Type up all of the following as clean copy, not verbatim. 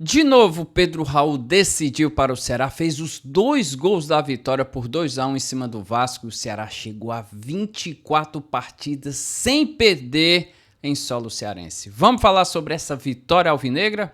De novo, Pedro Raul decidiu para o Ceará, fez os 2 gols da vitória por 2-1 em cima do Vasco. O Ceará chegou a 24 partidas sem perder em solo cearense. Vamos falar sobre essa vitória alvinegra?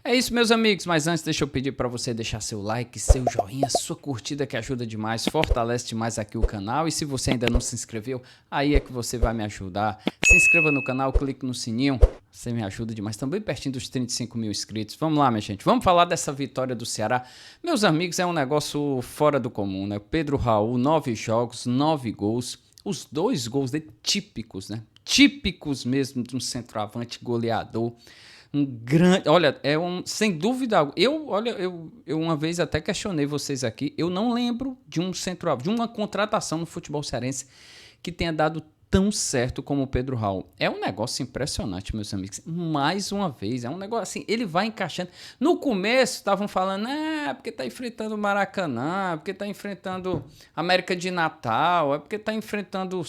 É isso, meus amigos, mas antes deixa eu pedir para você deixar seu like, seu joinha, sua curtida que ajuda demais, fortalece demais aqui o canal. E se você ainda não se inscreveu, aí é que você vai me ajudar. Se inscreva no canal, clique no sininho, você me ajuda demais, também pertinho dos 35 mil inscritos. Vamos lá, minha gente, vamos falar dessa vitória do Ceará. Meus amigos, é um negócio fora do comum, né? Pedro Raul, 9 jogos, 9 gols, os 2 gols dele típicos, né? Típicos mesmo de um centroavante goleador. Um grande, olha, sem dúvida, eu uma vez até questionei vocês aqui, eu não lembro de um centroavante, de uma contratação no futebol cearense que tenha dado tão certo como o Pedro Raul. É um negócio impressionante, meus amigos. Mais uma vez, é um negócio assim, ele vai encaixando. No começo estavam falando, porque tá enfrentando o Maracanã, porque tá enfrentando América de Natal, é porque tá enfrentando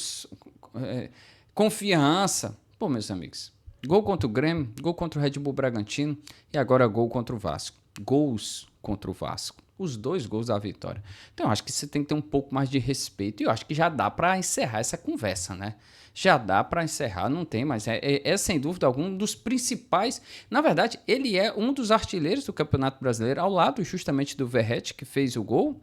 Confiança. Pô, meus amigos, gol contra o Grêmio, gol contra o Red Bull Bragantino e agora gol contra o Vasco. Gols contra o Vasco. Os 2 gols da vitória. Então, eu acho que você tem que ter um pouco mais de respeito e eu acho que já dá para encerrar essa conversa, né? Já dá para encerrar, não tem mais. É sem dúvida algum um dos principais. Na verdade, ele é um dos artilheiros do Campeonato Brasileiro, ao lado justamente do Verratti, que fez o gol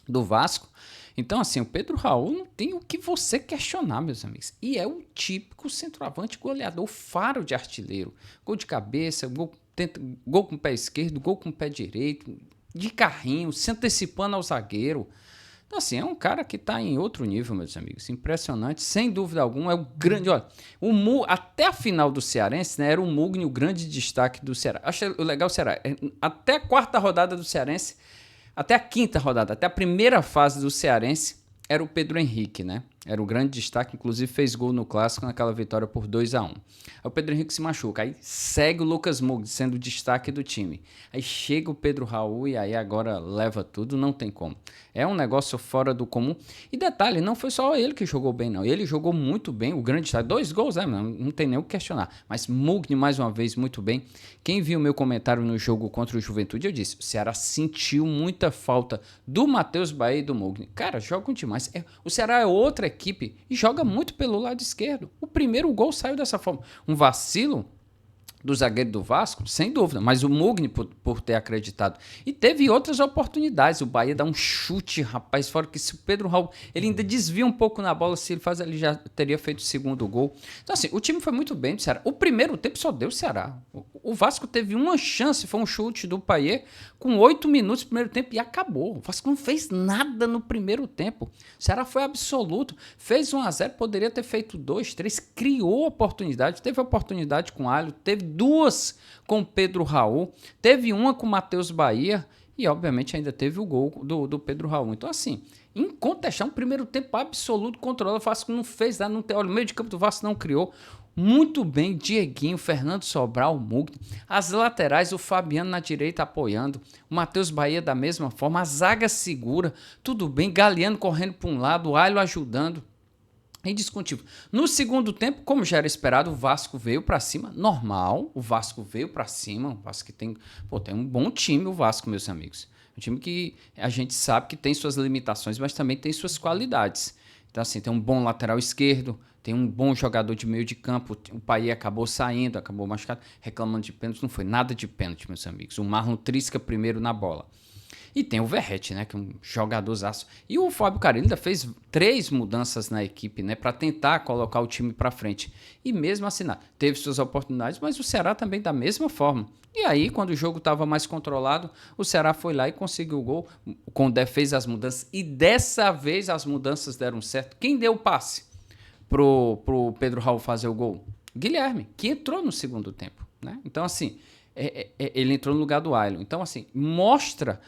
do Vasco. Então, assim, o Pedro Raul não tem o que você questionar, meus amigos. E é o típico centroavante goleador, faro de artilheiro. Gol de cabeça, gol com o pé esquerdo, gol com o pé direito, de carrinho, se antecipando ao zagueiro. Então, assim, é um cara que está em outro nível, meus amigos. Impressionante, sem dúvida alguma. É o grande. Olha, até a final do Cearense, né, era o Mugni o grande destaque do Ceará. Acho legal o Ceará. Até a 4ª rodada do Cearense. Até a 5ª rodada, até a primeira fase do Cearense, era o Pedro Henrique, né? Era o grande destaque, inclusive fez gol no Clássico naquela vitória por 2-1. Aí o Pedro Henrique se machuca, aí segue o Lucas Mugni sendo o destaque do time. Aí chega o Pedro Raul e aí agora leva tudo, não tem como. É um negócio fora do comum. E detalhe, não foi só ele que jogou bem, não. Ele jogou muito bem, o grande destaque. 2 gols, né? Não tem nem o que questionar. Mas Mugni, mais uma vez, muito bem. Quem viu meu comentário no jogo contra o Juventude, eu disse, o Ceará sentiu muita falta do Matheus Bahia e do Mugni. Cara, jogam demais. O Ceará é outra equipe e joga muito pelo lado esquerdo. O primeiro gol saiu dessa forma. Um vacilo do zagueiro do Vasco, sem dúvida, mas o Mugni por ter acreditado. E teve outras oportunidades, o Bahia dá um chute, rapaz, fora que se o Pedro Raul, ele ainda desvia um pouco na bola, se ele faz, ele já teria feito o 2º gol. Então assim, o time foi muito bem do Ceará. O primeiro tempo só deu o Ceará. O Vasco teve uma chance, foi um chute do Payet, com 8 minutos no primeiro tempo e acabou. O Vasco não fez nada no primeiro tempo. O Ceará foi absoluto, fez 1-0, poderia ter feito 2, 3, criou oportunidade, teve oportunidade com o Alho, teve 2 com o Pedro Raul, teve uma com o Matheus Bahia e obviamente ainda teve o gol do Pedro Raul. Então assim, incontestável, um primeiro tempo absoluto, controlado, o Vasco não fez nada, olha, o meio de campo do Vasco não criou. Muito bem, Dieguinho, Fernando Sobral, Mugni, as laterais, o Fabiano na direita apoiando, o Matheus Bahia da mesma forma, a zaga segura, tudo bem, Galeano correndo para um lado, o Alho ajudando. Indiscutível. No segundo tempo, como já era esperado, o Vasco veio para cima, normal, o Vasco veio para cima, o Vasco que tem um bom time, o Vasco, meus amigos. Um time que a gente sabe que tem suas limitações, mas também tem suas qualidades. Então, assim, tem um bom lateral esquerdo, tem um bom jogador de meio de campo, o Payet acabou saindo, acabou machucado, reclamando de pênalti, não foi nada de pênalti, meus amigos. O Marlon trisca primeiro na bola. E tem o Verratti, né, que é um jogadorzaço. E o Fábio Carille ainda fez 3 mudanças na equipe, né, para tentar colocar o time para frente. E mesmo assim, teve suas oportunidades, mas o Ceará também da mesma forma. E aí, quando o jogo estava mais controlado, o Ceará foi lá e conseguiu o gol. O Condé fez as mudanças e dessa vez as mudanças deram certo. Quem deu o passe pro Pedro Raul fazer o gol? Guilherme, que entrou no segundo tempo, né? Então, assim, ele entrou no lugar do Ailton. Então, assim, mostra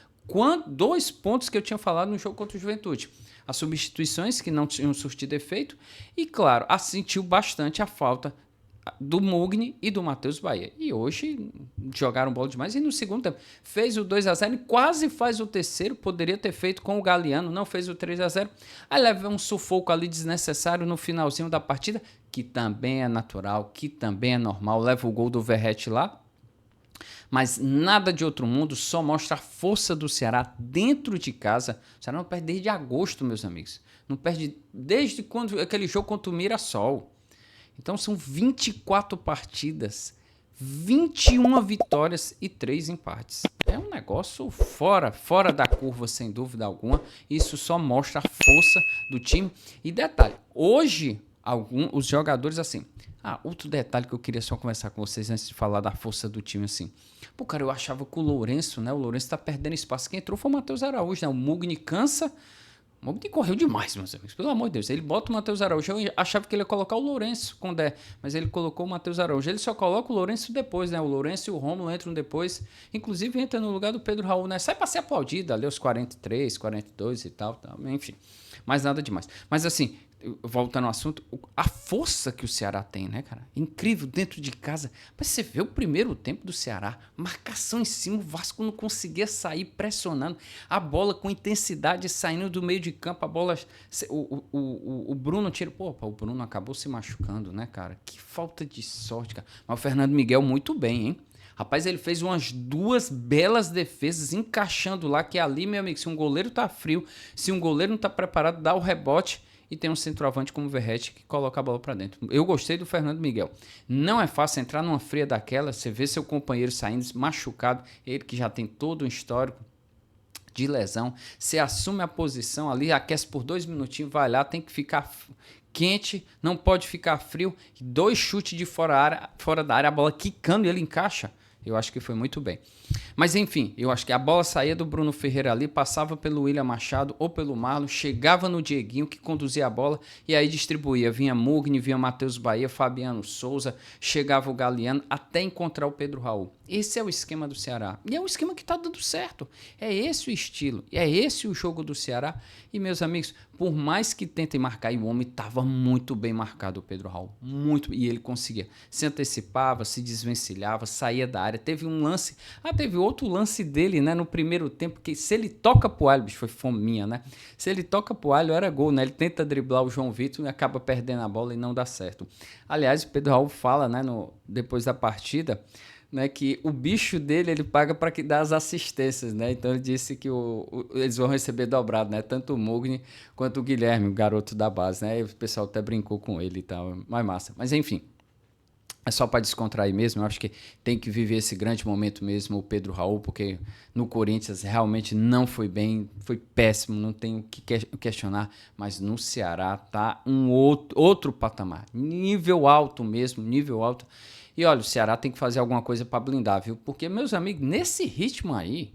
2 pontos que eu tinha falado no jogo contra o Juventude. As substituições que não tinham surtido efeito e, claro, sentiu bastante a falta do Mugni e do Matheus Bahia. E hoje jogaram bola demais. E no segundo tempo fez o 2-0 e quase faz o terceiro. Poderia ter feito com o Galeano, não fez o 3-0. Aí leva um sufoco ali desnecessário no finalzinho da partida, que também é natural, que também é normal. Leva o gol do Verratti lá. Mas nada de outro mundo, só mostra a força do Ceará dentro de casa. O Ceará não perde desde agosto, meus amigos. Não perde desde quando aquele jogo contra o Mirassol. Então são 24 partidas, 21 vitórias e 3 empates. É um negócio fora da curva, sem dúvida alguma. Isso só mostra a força do time. E detalhe, hoje os jogadores assim... outro detalhe que eu queria só conversar com vocês antes de falar da força do time assim. Pô, cara, eu achava que o Lourenço, né? O Lourenço tá perdendo espaço. Quem entrou foi o Matheus Araújo, né? O Mugni cansa. O Mugni correu demais, meus amigos. Pelo amor de Deus. Ele bota o Matheus Araújo. Eu achava que ele ia colocar o Lourenço com 10, mas ele colocou o Matheus Araújo. Ele só coloca o Lourenço depois, né? O Lourenço e o Rômulo entram depois. Inclusive entra no lugar do Pedro Raul, né? Sai pra ser aplaudido ali aos 43, 42 e tal. Enfim, mais nada demais. Mas assim... voltando ao assunto, a força que o Ceará tem, né, cara? Incrível dentro de casa. Mas você vê o primeiro tempo do Ceará, marcação em cima, o Vasco não conseguia sair pressionando, a bola com intensidade saindo do meio de campo, a bola... O Bruno tira... Pô, o Bruno acabou se machucando, né, cara? Que falta de sorte, cara. Mas o Fernando Miguel muito bem, hein? Rapaz, ele fez umas 2 belas defesas encaixando lá, que ali, meu amigo, se um goleiro tá frio, se um goleiro não tá preparado, dá o rebote. E tem um centroavante como o Verratti que coloca a bola para dentro. Eu gostei do Fernando Miguel. Não é fácil entrar numa fria daquela, você vê seu companheiro saindo machucado, ele que já tem todo um histórico de lesão, você assume a posição ali, aquece por 2 minutinhos, vai lá, tem que ficar quente, não pode ficar frio, 2 chutes de fora da área, a bola quicando e ele encaixa. Eu acho que foi muito bem. Mas enfim, eu acho que a bola saía do Bruno Ferreira ali, passava pelo William Machado ou pelo Marlon, chegava no Dieguinho que conduzia a bola e aí distribuía. Vinha Mugni, vinha Matheus Bahia, Fabiano Souza, chegava o Galeano até encontrar o Pedro Raul. Esse é o esquema do Ceará. E é um esquema que está dando certo. É esse o estilo. É esse o jogo do Ceará. E meus amigos, por mais que tentem marcar, e o homem estava muito bem marcado, o Pedro Raul. Muito. E ele conseguia. Se antecipava, se desvencilhava, saía da área. Teve um lance... teve outro lance dele, né, no primeiro tempo, que se ele toca pro Alho, bicho, foi fominha, né? Se ele toca pro Alho, era gol, né? Ele tenta driblar o João Vitor e acaba perdendo a bola e não dá certo. Aliás, o Pedro Raul fala, né, depois da partida, né, que o bicho dele ele paga para que dá as assistências, né? Então ele disse que eles vão receber dobrado, né? Tanto o Mugni quanto o Guilherme, o garoto da base, né? E o pessoal até brincou com ele e tal, mais massa. Mas enfim, é só para descontrair mesmo. Eu acho que tem que viver esse grande momento mesmo o Pedro Raul, porque no Corinthians realmente não foi bem, foi péssimo, não tem o que questionar, mas no Ceará tá um outro patamar, nível alto mesmo, nível alto. E olha, o Ceará tem que fazer alguma coisa para blindar, viu? Porque, meus amigos, nesse ritmo aí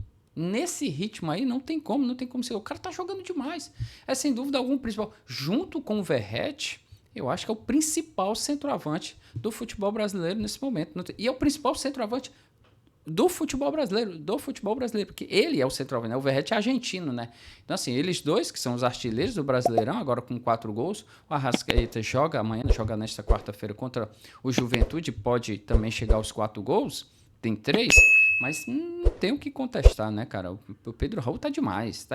não tem como ser. O cara tá jogando demais. É sem dúvida algum principal. Junto com o Verratti, eu acho que é o principal centroavante do futebol brasileiro nesse momento. E é o principal centroavante do futebol brasileiro, porque ele é o centroavante, né? O Verratti é argentino, né? Então, assim, eles dois, que são os artilheiros do Brasileirão, agora com 4 gols, o Arrascaeta joga nesta quarta-feira contra o Juventude, pode também chegar aos 4 gols, tem 3, mas não tem o que contestar, né, cara? O Pedro Raul tá demais.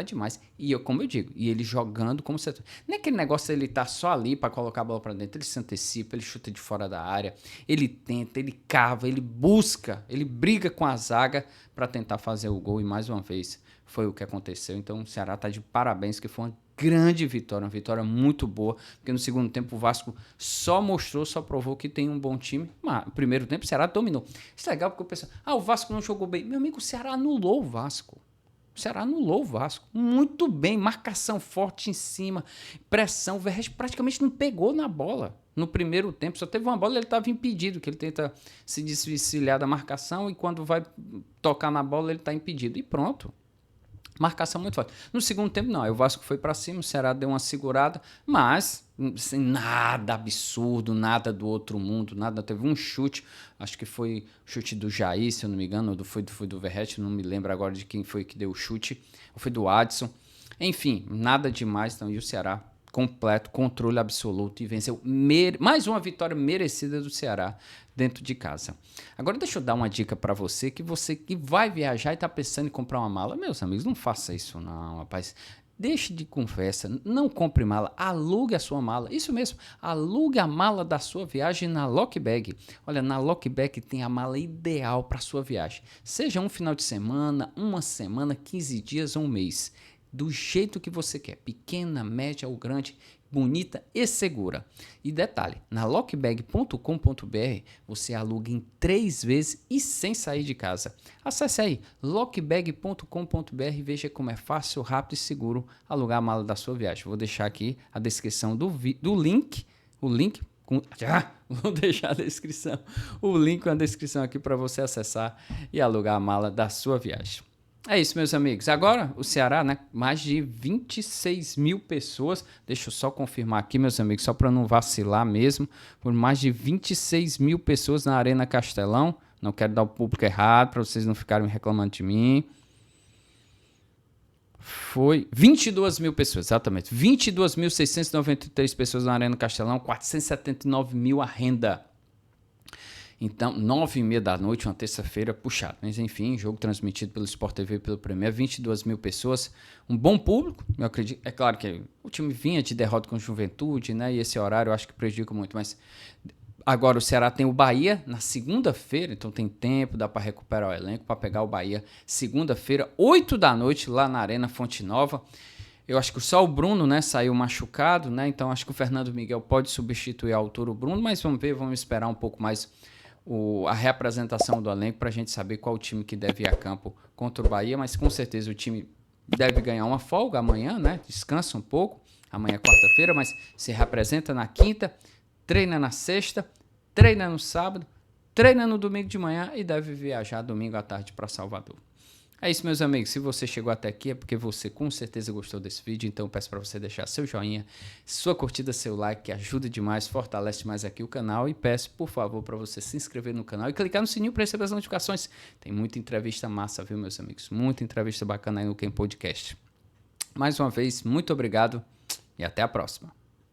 E como eu digo, e ele jogando como setor. Não é aquele negócio ele tá só ali para colocar a bola para dentro, ele se antecipa, ele chuta de fora da área, ele tenta, ele cava, ele busca, ele briga com a zaga para tentar fazer o gol e mais uma vez foi o que aconteceu. Então o Ceará tá de parabéns, que foi uma grande vitória, uma vitória muito boa, porque no segundo tempo o Vasco só provou que tem um bom time, mas no primeiro tempo o Ceará dominou. Isso é legal porque o pessoal, o Vasco não jogou bem. Meu amigo, o Ceará anulou o Vasco. Muito bem, marcação forte em cima, pressão, o Verratti praticamente não pegou na bola no primeiro tempo, só teve uma bola e ele estava impedido, que ele tenta se desvencilhar da marcação e quando vai tocar na bola ele está impedido, e pronto. Marcação muito forte. No segundo tempo, não. Aí o Vasco foi para cima, o Ceará deu uma segurada, mas sem nada absurdo, nada do outro mundo, nada. Teve um chute, acho que foi o chute do Jair, se eu não me engano, ou foi do Verratti, não me lembro agora de quem foi que deu o chute, ou foi do Adson. Enfim, nada demais. Então, e o Ceará completo, controle absoluto e venceu mais uma vitória merecida do Ceará dentro de casa. Agora deixa eu dar uma dica para você que vai viajar e está pensando em comprar uma mala. Meus amigos, não faça isso não, rapaz. Deixe de conversa, não compre mala, alugue a sua mala. Isso mesmo, alugue a mala da sua viagem na Lockbag. Olha, na Lockbag tem a mala ideal para sua viagem. Seja um final de semana, uma semana, 15 dias ou um mês. Do jeito que você quer, pequena, média ou grande, bonita e segura. E detalhe, na lockbag.com.br você aluga em 3 vezes e sem sair de casa. Acesse aí lockbag.com.br e veja como é fácil, rápido e seguro alugar a mala da sua viagem. Vou deixar aqui a descrição do link, vou deixar a descrição, o link na descrição aqui para você acessar e alugar a mala da sua viagem. É isso, meus amigos. Agora, o Ceará, né? Mais de 26 mil pessoas. Deixa eu só confirmar aqui, meus amigos, só para não vacilar mesmo. Por mais de 26 mil pessoas na Arena Castelão. Não quero dar o público errado, para vocês não ficarem reclamando de mim. Foi 22 mil pessoas, exatamente. 22.693 pessoas na Arena Castelão, 479 mil a renda. Então, 9h30 da noite, uma terça-feira, puxado. Mas, enfim, jogo transmitido pelo Sport TV e pelo Premier, 22 mil pessoas, um bom público, eu acredito. É claro que o time vinha de derrota com o Juventude, né? E esse horário eu acho que prejudica muito, mas agora o Ceará tem o Bahia na segunda-feira, então tem tempo, dá para recuperar o elenco, para pegar o Bahia segunda-feira, 8 da noite, lá na Arena Fonte Nova. Eu acho que só o Bruno, né, saiu machucado, né? Então acho que o Fernando Miguel pode substituir à altura o Bruno, mas vamos ver, vamos esperar um pouco mais a reapresentação do elenco para a gente saber qual o time que deve ir a campo contra o Bahia, mas com certeza o time deve ganhar uma folga amanhã, né? Descansa um pouco, amanhã é quarta-feira, mas se reapresenta na quinta, treina na sexta, treina no sábado, treina no domingo de manhã e deve viajar domingo à tarde para Salvador. É isso, meus amigos. Se você chegou até aqui é porque você com certeza gostou desse vídeo, então eu peço para você deixar seu joinha, sua curtida, seu like, que ajuda demais, fortalece mais aqui o canal, e peço, por favor, para você se inscrever no canal e clicar no sininho para receber as notificações. Tem muita entrevista massa, viu, meus amigos? Muita entrevista bacana aí no Quem Podcast. Mais uma vez, muito obrigado e até a próxima.